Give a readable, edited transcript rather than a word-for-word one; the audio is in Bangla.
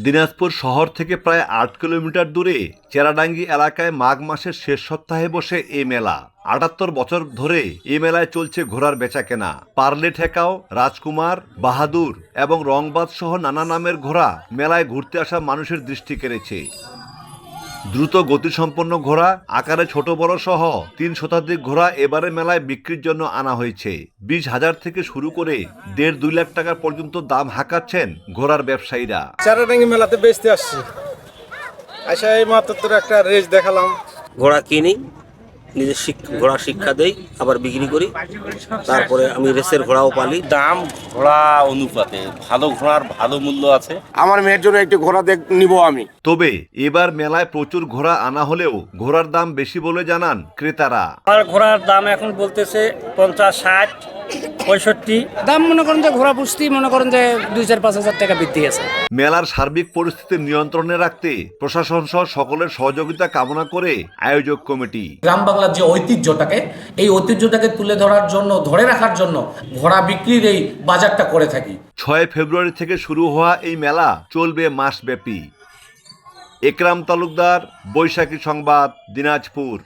দিনাজপুর শহর থেকে প্রায় ৮ কিলোমিটার দূরে চেরাডাঙ্গি এলাকায় মাঘ মাসের শেষ সপ্তাহে বসে এই মেলা। ৭৮ বছর ধরে এই মেলায় চলছে ঘোড়ার বেচাকেনা। পার্লে ঠেকাও, রাজকুমার, বাহাদুর এবং রংবাজ সহ নানা নামের ঘোড়া মেলায় ঘুরতে আসা মানুষের দৃষ্টি কেড়েছে। দ্রুত গতিসম্পন্ন ঘোড়া, আকারে ছোট বড় সহ ৩ শতাধিক ঘোড়া এবারে মেলায় বিক্রির জন্য আনা হয়েছে। ২০,০০০ থেকে শুরু করে ১.৫-২ লাখ টাকা পর্যন্ত দাম হাঁকাচ্ছেন ঘোড়ার ব্যবসায়ীরা। চেরাডাঙ্গি মেলাতে বেচতে আসছি, আচ্ছা এই মাত্র তোর একটা রেস দেখালাম। ঘোড়া কিনি, নিজের ঘোড়া শিক্ষা দেই, আবার বিক্রি করি। তারপরে আমি রেসের ঘোড়াও পালি। দাম ঘোড়া অনুপাতে ভালো ঘোড়ার ভালো মূল্য আছে। আমার মেয়ের জন্য একটি ঘোড়া নিব আমি। তবে এবার মেলায় প্রচুর ঘোড়া আনা হলেও ঘোড়ার দাম বেশি বলে জানান ক্রেতারা। আর ঘোড়ার দাম এখন বলতেছে ৫০, ৬০, ৬৫। দাম মনে করেন যে ঘোড়া পুষতি মনে করেন যে ২-৪-৫ হাজার টাকা বৃদ্ধি আছে। মেলার সার্বিক পরিস্থিতি নিয়ন্ত্রণে রাখতে প্রশাসন সহ সকলের সহযোগিতা কামনা করে আয়োজক কমিটি। গ্রাম বাংলার যে ঐতিহ্যটাকে, এই ঐতিহ্যটাকে তুলে ধরার জন্য, ধরে রাখার জন্য ঘোড়া বিক্রির এই বাজারটা করে থাকি। ৬ ফেব্রুয়ারি থেকে শুরু হওয়া এই মেলা চলবে মাসব্যাপী। একরাম তালুকদার, বৈশাখী সংবাদ, দিনাজপুর।